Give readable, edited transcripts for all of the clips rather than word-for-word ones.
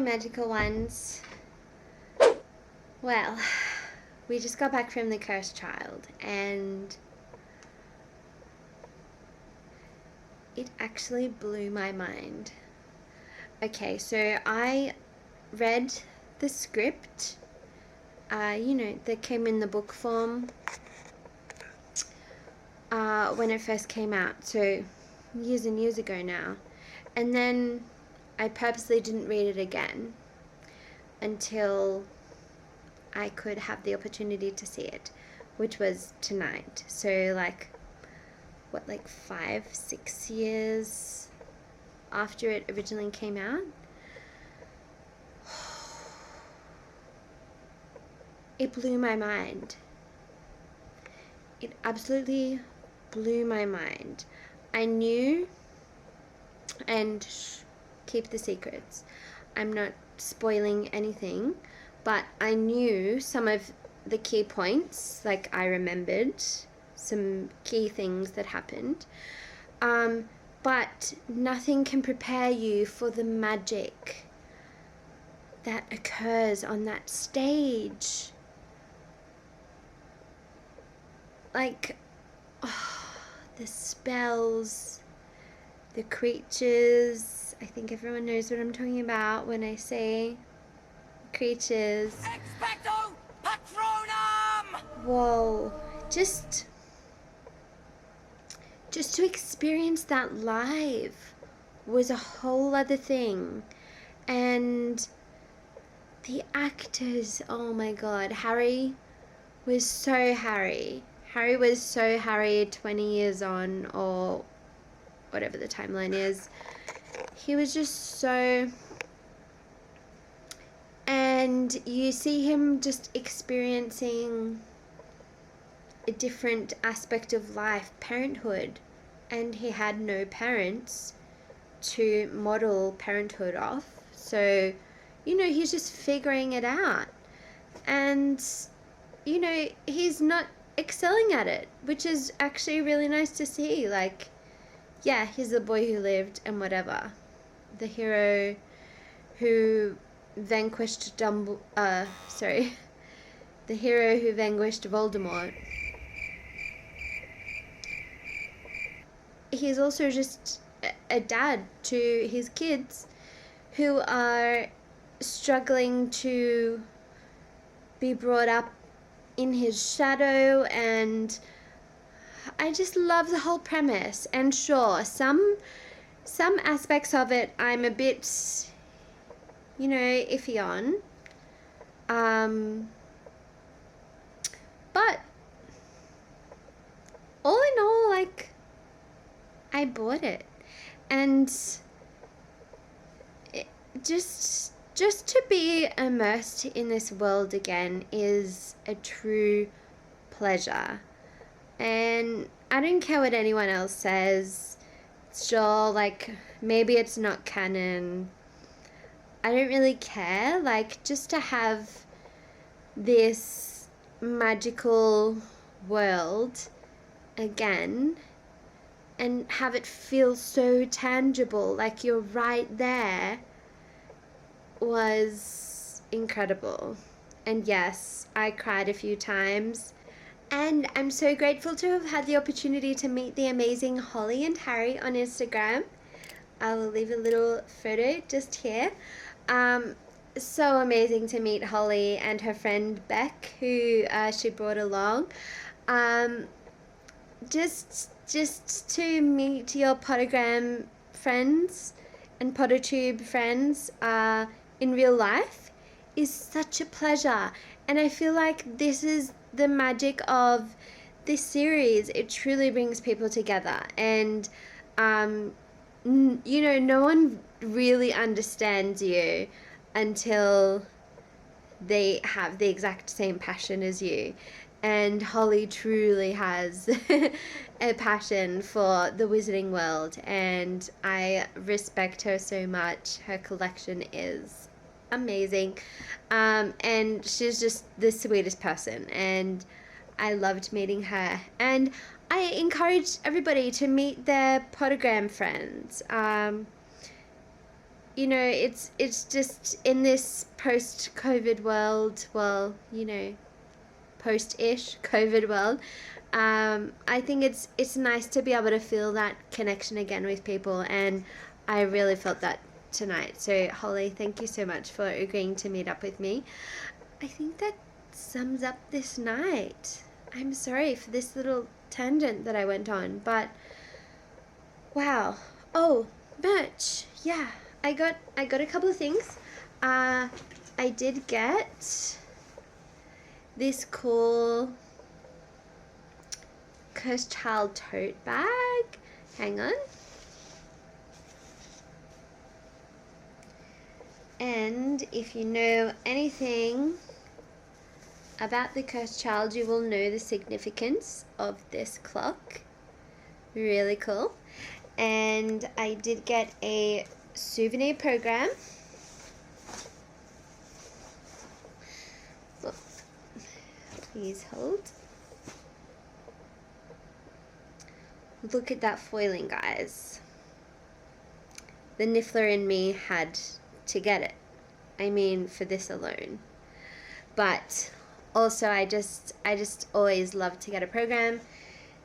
my magical ones. Well, we just got back from the cursed child and it actually blew my mind. Okay, so I read the script, that came in the book form when it first came out, so years and years ago now. And then I purposely didn't read it again until I could have the opportunity to see it, which was tonight. So like 5-6 years after it originally came out. It blew my mind. It absolutely blew my mind. I knew, and keep the secrets, I'm not spoiling anything, but I knew some of the key points, like I remembered some key things that happened, but nothing can prepare you for the magic that occurs on that stage. Like, the spells, the creatures. I think everyone knows what I'm talking about when I say creatures. Expecto Patronum! Whoa, just to experience that live was a whole other thing. And the actors, oh my god, Harry was so Harry. Harry was so Harry 20 years on, or whatever the timeline is. He was just so... And you see him just experiencing a different aspect of life, parenthood. And he had no parents to model parenthood off. So, he's just figuring it out. And, he's not excelling at it, which is actually really nice to see. Like, yeah, he's the boy who lived and whatever. The hero who vanquished the hero who vanquished Voldemort. He's also just a dad to his kids who are struggling to be brought up in his shadow, and I just love the whole premise. And sure, some aspects of it I'm a bit, iffy on. But all in all, like, I bought it. And just to be immersed in this world again is a true pleasure. And I don't care what anyone else says. Sure, like, maybe it's not canon. I don't really care. Like, just to have this magical world again and have it feel so tangible, like you're right there, was incredible. And yes, I cried a few times. And I'm so grateful to have had the opportunity to meet the amazing Holly and Harry on Instagram. I will leave a little photo just here. So amazing to meet Holly and her friend Beck, who she brought along. Just to meet your Pottergram friends and PotterTube friends in real life is such a pleasure. And I feel like this is the magic of this series. It truly brings people together. And, no one really understands you until they have the exact same passion as you. And Holly truly has a passion for the wizarding world, and I respect her so much. Her collection is amazing, and she's just the sweetest person, and I loved meeting her. And I encourage everybody to meet their Pottergram friends. it's just in this post-COVID world, well, post-ish COVID world. I think it's nice to be able to feel that connection again with people, and I really felt that tonight. So Holly, thank you so much for agreeing to meet up with me. I think that sums up this night. I'm sorry for this little tangent that I went on, but wow. Oh, merch. Yeah, I got a couple of things. I did get this cool Cursed Child tote bag. Hang on. And if you know anything about the Cursed Child, you will know the significance of this clock. Really cool. And I did get a souvenir program. Look, please hold. Look at that foiling, guys. The Niffler in me had to get it. I mean, for this alone. But also, I just always love to get a program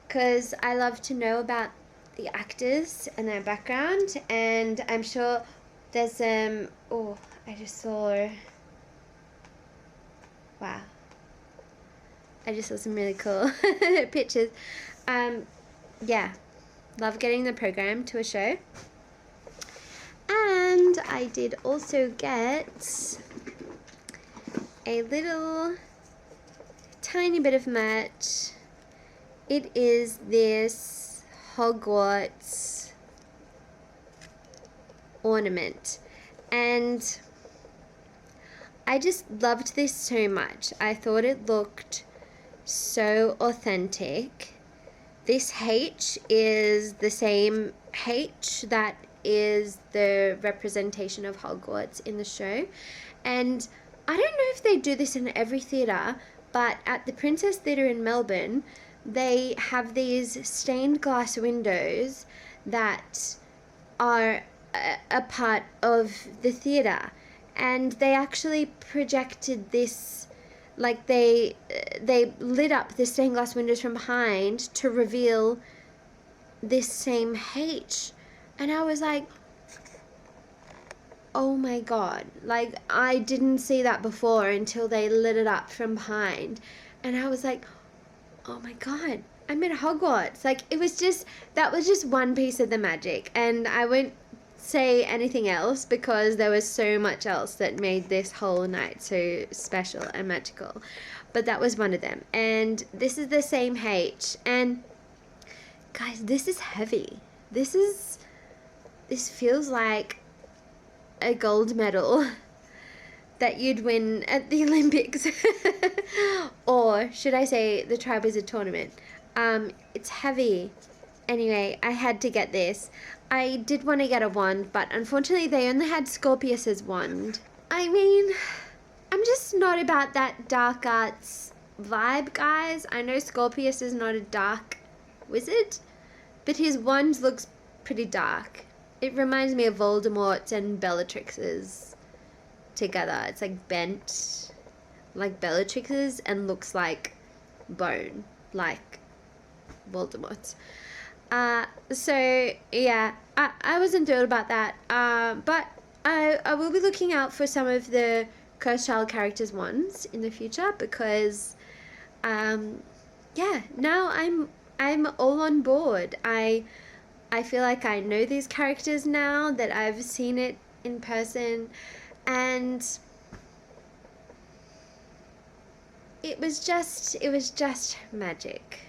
because I love to know about the actors and their background, and I'm sure there's oh, I just saw, wow, I just saw some really cool pictures. Yeah, love getting the program to a show. And I did also get a little tiny bit of merch. It is this Hogwarts ornament, and I just loved this so much. I thought it looked so authentic. This H is the same H that is the representation of Hogwarts in the show, and I don't know if they do this in every theatre, but at the Princess Theatre in Melbourne, they have these stained glass windows that are a part of the theatre, and they actually projected this, like they lit up the stained glass windows from behind to reveal this same H, and I was like, oh my god, like I didn't see that before until they lit it up from behind, and I was like, oh my god, I'm in Hogwarts. Like, it was just, that was just one piece of the magic, and I won't say anything else because there was so much else that made this whole night so special and magical, but that was one of them. And this is the same H, and guys, this is heavy. This feels like a gold medal that you'd win at the Olympics. Or should I say the Triwizard Tournament. It's heavy. Anyway, I had to get this. I did want to get a wand, but unfortunately they only had Scorpius's wand. I mean, I'm just not about that dark arts vibe, guys. I know Scorpius is not a dark wizard, but his wand looks pretty dark. It reminds me of Voldemort's and Bellatrix's together. It's like bent like Bellatrix's and looks like bone like Voldemort's. So yeah, I wasn't thrilled about that. But I will be looking out for some of the Cursed Child characters ones in the future because yeah, now I'm all on board. I feel like I know these characters now that I've seen it in person, and it was just magic.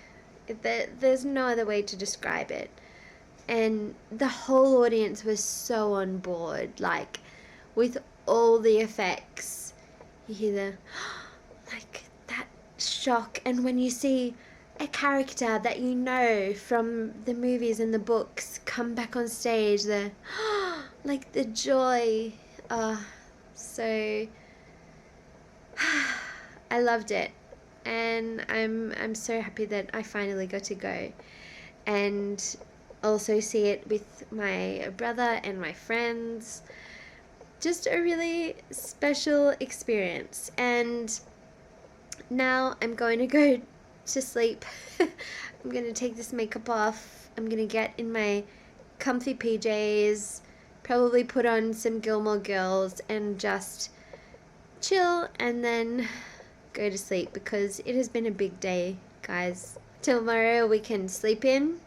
There's no other way to describe it. And the whole audience was so on board, like with all the effects. You hear the like that shock, and when you see a character that you know from the movies and the books come back on stage, the like the joy. So I loved it, and I'm so happy that I finally got to go and also see it with my brother and my friends. just a really special experience. And now I'm going to go to sleep. I'm going to take this makeup off. I'm going to get in my comfy PJs, probably put on some Gilmore Girls and just chill and then go to sleep, because it has been a big day, guys. Tomorrow we can sleep in.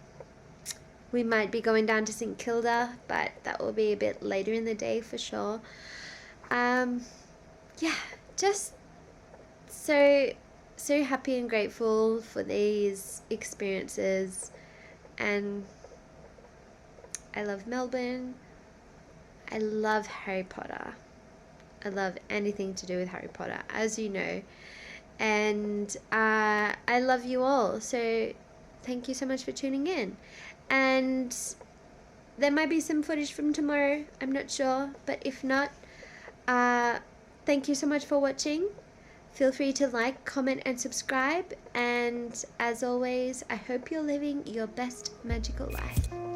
We might be going down to St Kilda, but that will be a bit later in the day for sure. Yeah, just so happy and grateful for these experiences. And I love Melbourne. I love Harry Potter. I love anything to do with Harry Potter, as you know. And I love you all. So thank you so much for tuning in. And there might be some footage from tomorrow. I'm not sure. But if not, thank you so much for watching. Feel free to like, comment, and subscribe. And as always, I hope you're living your best magical life.